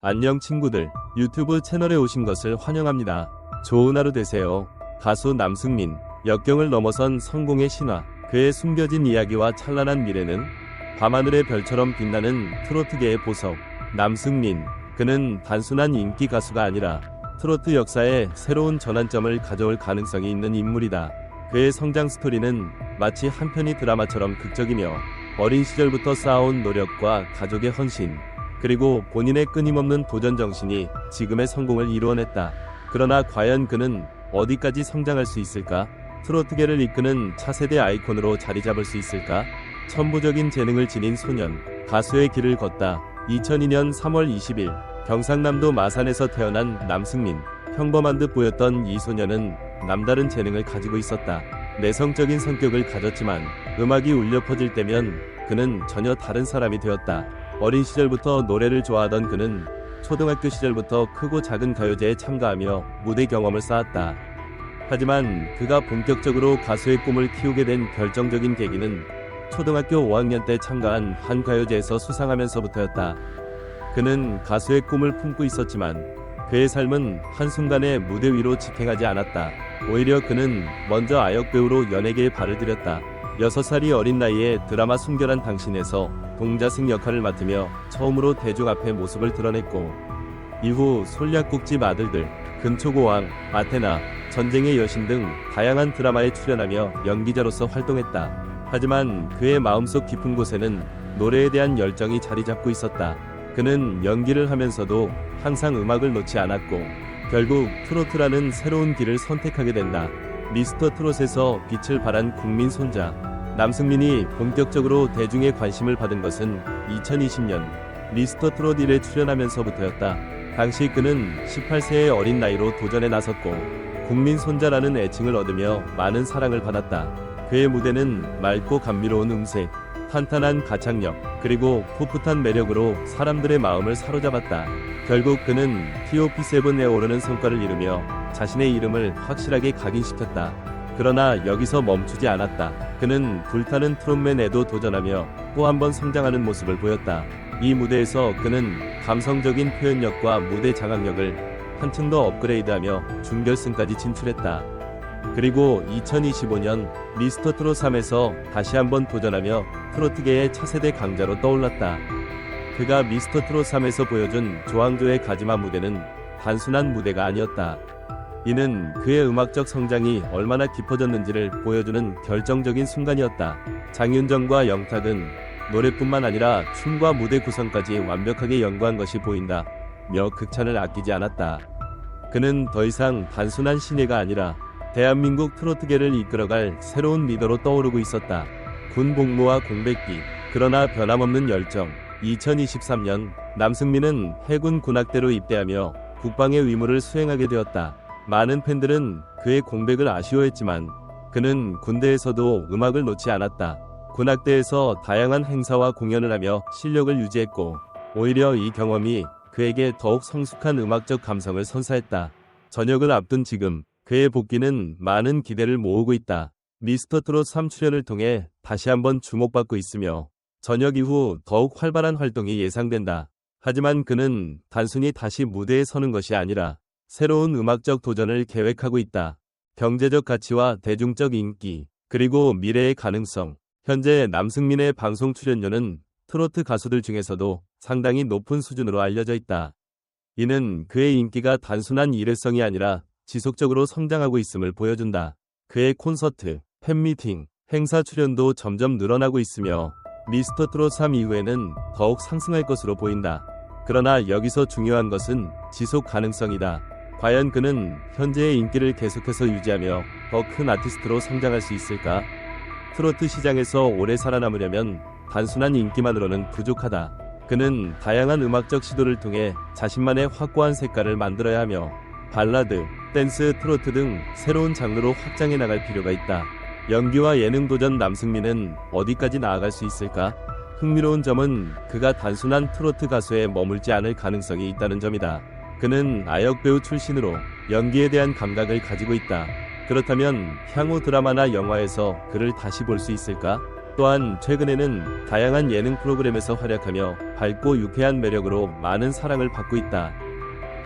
안녕 친구들, 유튜브 채널에 오신 것을 환영합니다. 좋은 하루 되세요. 가수 남승민, 역경을 넘어선 성공의 신화, 그의 숨겨진 이야기와 찬란한 미래는 밤하늘의 별처럼 빛나는 트로트계의 보석. 남승민, 그는 단순한 인기 가수가 아니라 트로트 역사에 새로운 전환점을 가져올 가능성이 있는 인물이다. 그의 성장 스토리는 마치 한 편의 드라마처럼 극적이며 어린 시절부터 쌓아온 노력과 가족의 헌신, 그리고 본인의 끊임없는 도전 정신이 지금의 성공을 이루어냈다. 그러나 과연 그는 어디까지 성장할 수 있을까? 트로트계를 이끄는 차세대 아이콘으로 자리 잡을 수 있을까? 천부적인 재능을 지닌 소년, 가수의 길을 걷다. 2002년 3월 20일 경상남도 마산에서 태어난 남승민. 평범한 듯 보였던 이 소년은 남다른 재능을 가지고 있었다. 내성적인 성격을 가졌지만 음악이 울려 퍼질 때면 그는 전혀 다른 사람이 되었다. 어린 시절부터 노래를 좋아하던 그는 초등학교 시절부터 크고 작은 가요제에 참가하며 무대 경험을 쌓았다. 하지만 그가 본격적으로 가수의 꿈을 키우게 된 결정적인 계기는 초등학교 5학년 때 참가한 한 가요제에서 수상하면서부터였다. 그는 가수의 꿈을 품고 있었지만 그의 삶은 한순간에 무대 위로 직행하지 않았다. 오히려 그는 먼저 아역배우로 연예계에 발을 들였다. 6살이 어린 나이에 드라마 순결한 당신에서 동자승 역할을 맡으며 처음으로 대중 앞에 모습을 드러냈고, 이후 솔약국집 아들들, 금초고왕, 아테나, 전쟁의 여신 등 다양한 드라마에 출연하며 연기자로서 활동했다. 하지만 그의 마음속 깊은 곳에는 노래에 대한 열정이 자리 잡고 있었다. 그는 연기를 하면서도 항상 음악을 놓지 않았고 결국 트로트라는 새로운 길을 선택하게 된다. 미스터 트롯에서 빛을 발한 국민 손자 남승민이 본격적으로 대중의 관심을 받은 것은 2020년 미스터 트롯 1에 출연하면서부터였다. 당시 그는 18세의 어린 나이로 도전에 나섰고 국민 손자라는 애칭을 얻으며 많은 사랑을 받았다. 그의 무대는 맑고 감미로운 음색, 탄탄한 가창력, 그리고 풋풋한 매력으로 사람들의 마음을 사로잡았다. 결국 그는 TOP7에 오르는 성과를 이루며 자신의 이름을 확실하게 각인시켰다. 그러나 여기서 멈추지 않았다. 그는 불타는 트롯맨에도 도전하며 또 한 번 성장하는 모습을 보였다. 이 무대에서 그는 감성적인 표현력과 무대 장악력을 한층 더 업그레이드하며 준결승까지 진출했다. 그리고 2025년 미스터 트롯 3에서 다시 한번 도전하며 트로트계의 차세대 강자로 떠올랐다. 그가 미스터 트롯 3에서 보여준 조항조의 가지마 무대는 단순한 무대가 아니었다. 이는 그의 음악적 성장이 얼마나 깊어졌는지를 보여주는 결정적인 순간이었다. 장윤정과 영탁은 노래뿐만 아니라 춤과 무대 구성까지 완벽하게 연구한 것이 보인다 며 극찬을 아끼지 않았다. 그는 더 이상 단순한 신예가 아니라 대한민국 트로트계를 이끌어갈 새로운 리더로 떠오르고 있었다. 군 복무와 공백기, 그러나 변함없는 열정. 2023년 남승민은 해군 군악대로 입대하며 국방의 의무를 수행하게 되었다. 많은 팬들은 그의 공백을 아쉬워했지만 그는 군대에서도 음악을 놓지 않았다. 군악대에서 다양한 행사와 공연을 하며 실력을 유지했고 오히려 이 경험이 그에게 더욱 성숙한 음악적 감성을 선사했다. 전역을 앞둔 지금 그의 복귀는 많은 기대를 모으고 있다. 미스터 트롯 3 출연을 통해 다시 한번 주목받고 있으며 전역 이후 더욱 활발한 활동이 예상된다. 하지만 그는 단순히 다시 무대에 서는 것이 아니라 새로운 음악적 도전을 계획하고 있다. 경제적 가치와 대중적 인기, 그리고 미래의 가능성. 현재 남승민의 방송 출연료는 트로트 가수들 중에서도 상당히 높은 수준으로 알려져 있다. 이는 그의 인기가 단순한 일회성이 아니라 지속적으로 성장하고 있음을 보여준다. 그의 콘서트, 팬미팅, 행사 출연도 점점 늘어나고 있으며 미스터 트롯 3 이후에는 더욱 상승할 것으로 보인다. 그러나 여기서 중요한 것은 지속 가능성이다. 과연 그는 현재의 인기를 계속해서 유지하며 더 큰 아티스트로 성장할 수 있을까? 트로트 시장에서 오래 살아남으려면 단순한 인기만으로는 부족하다. 그는 다양한 음악적 시도를 통해 자신만의 확고한 색깔을 만들어야 하며 발라드, 댄스, 트로트 등 새로운 장르로 확장해 나갈 필요가 있다. 연기와 예능 도전 남승민은 어디까지 나아갈 수 있을까? 흥미로운 점은 그가 단순한 트로트 가수에 머물지 않을 가능성이 있다는 점이다. 그는 아역배우 출신으로 연기에 대한 감각을 가지고 있다. 그렇다면 향후 드라마나 영화에서 그를 다시 볼 수 있을까? 또한 최근에는 다양한 예능 프로그램에서 활약하며 밝고 유쾌한 매력으로 많은 사랑을 받고 있다.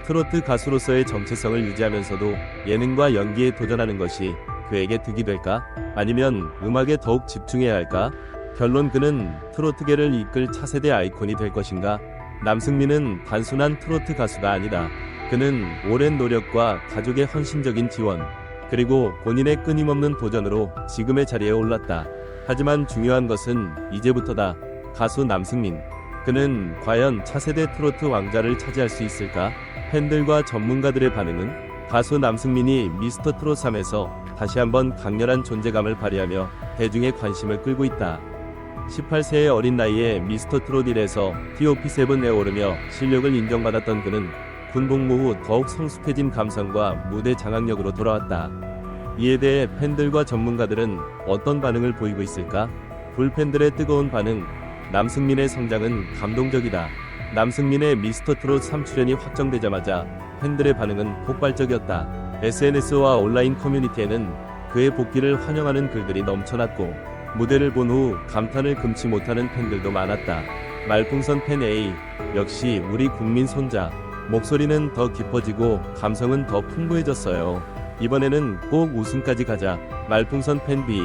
트로트 가수로서의 정체성을 유지하면서도 예능과 연기에 도전하는 것이 그에게 득이 될까? 아니면 음악에 더욱 집중해야 할까? 결론 그는 트로트계를 이끌 차세대 아이콘이 될 것인가? 남승민은 단순한 트로트 가수가 아니다. 그는 오랜 노력과 가족의 헌신적인 지원, 그리고 본인의 끊임없는 도전으로 지금의 자리에 올랐다. 하지만 중요한 것은 이제부터다. 가수 남승민. 그는 과연 차세대 트로트 왕자를 차지할 수 있을까? 팬들과 전문가들의 반응은? 가수 남승민이 미스터 트롯 3에서 다시 한번 강렬한 존재감을 발휘하며 대중의 관심을 끌고 있다. 18세의 어린 나이에 미스터 트롯 1에서 TOP7에 오르며 실력을 인정받았던 그는 군 복무 후 더욱 성숙해진 감성과 무대 장악력으로 돌아왔다. 이에 대해 팬들과 전문가들은 어떤 반응을 보이고 있을까? 불팬들의 뜨거운 반응. 남승민의 성장은 감동적이다. 남승민의 미스터 트롯 3 출연이 확정되자마자 팬들의 반응은 폭발적이었다. SNS와 온라인 커뮤니티에는 그의 복귀를 환영하는 글들이 넘쳐났고 무대를 본 후 감탄을 금치 못하는 팬들도 많았다. 말풍선 팬 A. 역시 우리 국민 손자. 목소리는 더 깊어지고 감성은 더 풍부해졌어요. 이번에는 꼭 우승까지 가자. 말풍선 팬 B.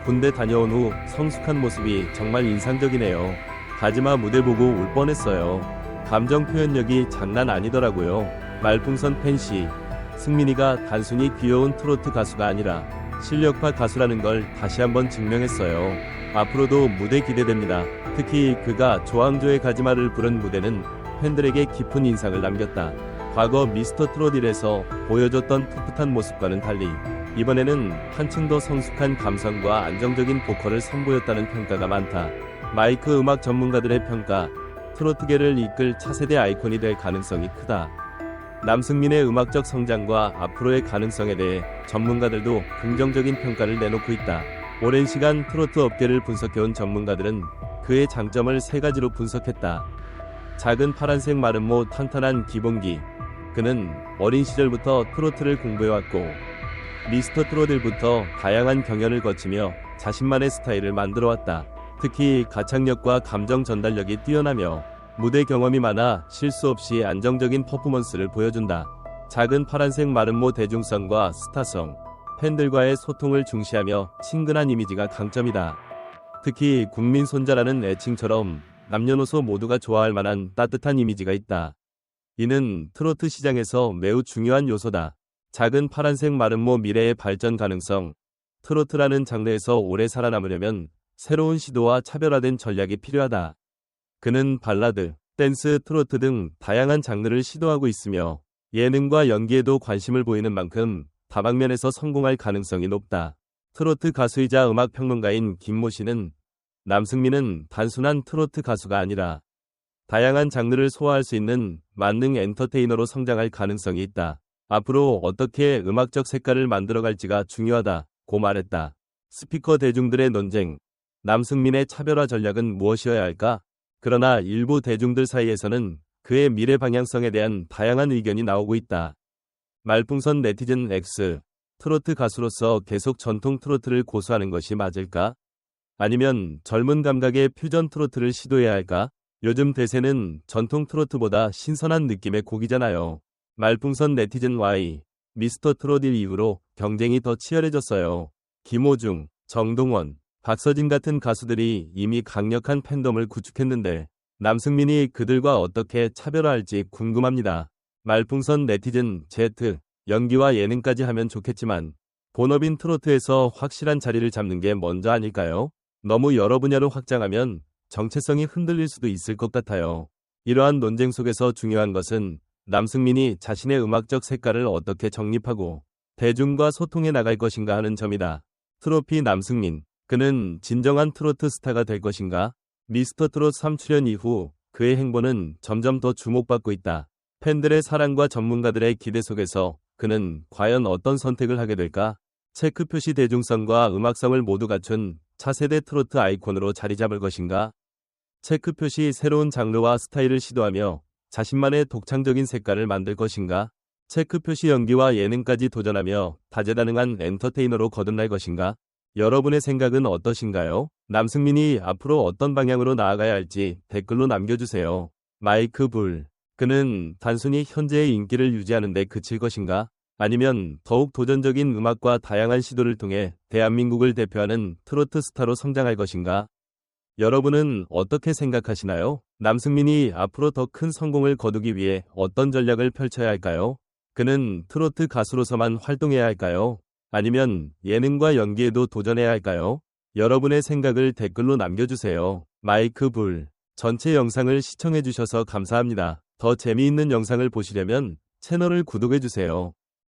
군대 다녀온 후 성숙한 모습이 정말 인상적이네요. 가지마 무대 보고 울 뻔했어요. 감정 표현력이 장난 아니더라고요. 말풍선 팬 C. 승민이가 단순히 귀여운 트로트 가수가 아니라 실력파 가수라는 걸 다시 한번 증명했어요. 앞으로도 무대 기대됩니다. 특히 그가 조항조의 가지마를 부른 무대는 팬들에게 깊은 인상을 남겼다. 과거 미스터 트롯 1에서 보여줬던 풋풋한 모습과는 달리 이번에는 한층 더 성숙한 감성과 안정적인 보컬을 선보였다는 평가가 많다. 마이크 음악 전문가들의 평가. 트로트계를 이끌 차세대 아이콘이 될 가능성이 크다. 남승민의 음악적 성장과 앞으로의 가능성에 대해 전문가들도 긍정적인 평가를 내놓고 있다. 오랜 시간 트로트 업계를 분석해온 전문가들은 그의 장점을 세 가지로 분석했다. 작은 파란색 마름모 탄탄한 기본기. 그는 어린 시절부터 트로트를 공부해왔고 미스터 트롯 1부터 다양한 경연을 거치며 자신만의 스타일을 만들어왔다. 특히 가창력과 감정 전달력이 뛰어나며 무대 경험이 많아 실수 없이 안정적인 퍼포먼스를 보여준다. 작은 파란색 마름모 대중성과 스타성, 팬들과의 소통을 중시하며 친근한 이미지가 강점이다. 특히 국민 손자라는 애칭처럼 남녀노소 모두가 좋아할 만한 따뜻한 이미지가 있다. 이는 트로트 시장에서 매우 중요한 요소다. 작은 파란색 마름모 미래의 발전 가능성. 트로트라는 장르에서 오래 살아남으려면 새로운 시도와 차별화된 전략이 필요하다. 그는 발라드, 댄스, 트로트 등 다양한 장르를 시도하고 있으며 예능과 연기에도 관심을 보이는 만큼 다방면에서 성공할 가능성이 높다. 트로트 가수이자 음악평론가인 김모 씨는 남승민은 단순한 트로트 가수가 아니라 다양한 장르를 소화할 수 있는 만능 엔터테이너로 성장할 가능성이 있다. 앞으로 어떻게 음악적 색깔을 만들어갈지가 중요하다고 말했다. 스피커 대중들의 논쟁. 남승민의 차별화 전략은 무엇이어야 할까? 그러나 일부 대중들 사이에서는 그의 미래 방향성에 대한 다양한 의견이 나오고 있다. 말풍선 네티즌 X. 트로트 가수로서 계속 전통 트로트를 고수하는 것이 맞을까? 아니면 젊은 감각의 퓨전 트로트를 시도해야 할까? 요즘 대세는 전통 트로트보다 신선한 느낌의 곡이잖아요. 말풍선 네티즌 Y. 미스터 트롯 1 이후로 경쟁이 더 치열해졌어요. 김호중, 정동원, 박서진 같은 가수들이 이미 강력한 팬덤을 구축했는데 남승민이 그들과 어떻게 차별화할지 궁금합니다. 말풍선 네티즌 Z. 연기와 예능까지 하면 좋겠지만 본업인 트로트에서 확실한 자리를 잡는 게 먼저 아닐까요? 너무 여러 분야로 확장하면 정체성이 흔들릴 수도 있을 것 같아요. 이러한 논쟁 속에서 중요한 것은 남승민이 자신의 음악적 색깔을 어떻게 정립하고 대중과 소통해 나갈 것인가 하는 점이다. 트로피 남승민. 그는 진정한 트로트 스타가 될 것인가? 미스터 트롯 3 출연 이후 그의 행보는 점점 더 주목받고 있다. 팬들의 사랑과 전문가들의 기대 속에서 그는 과연 어떤 선택을 하게 될까? 체크 표시 대중성과 음악성을 모두 갖춘 차세대 트로트 아이콘으로 자리 잡을 것인가? 체크 표시 새로운 장르와 스타일을 시도하며 자신만의 독창적인 색깔을 만들 것인가? 체크 표시 연기와 예능까지 도전하며 다재다능한 엔터테이너로 거듭날 것인가? 여러분의 생각은 어떠신가요? 남승민이 앞으로 어떤 방향으로 나아가야 할지 댓글로 남겨주세요. 마이크 불. 그는 단순히 현재의 인기를 유지하는 데 그칠 것인가? 아니면 더욱 도전적인 음악과 다양한 시도를 통해 대한민국을 대표하는 트로트 스타로 성장할 것인가? 여러분은 어떻게 생각하시나요? 남승민이 앞으로 더 큰 성공을 거두기 위해 어떤 전략을 펼쳐야 할까요? 그는 트로트 가수로서만 활동해야 할까요? 아니면 예능과 연기에도 도전해야 할까요? 여러분의 생각을 댓글로 남겨주세요. 마이크 불. 전체 영상을 시청해주셔서 감사합니다. 더 재미있는 영상을 보시려면 채널을 구독해주세요.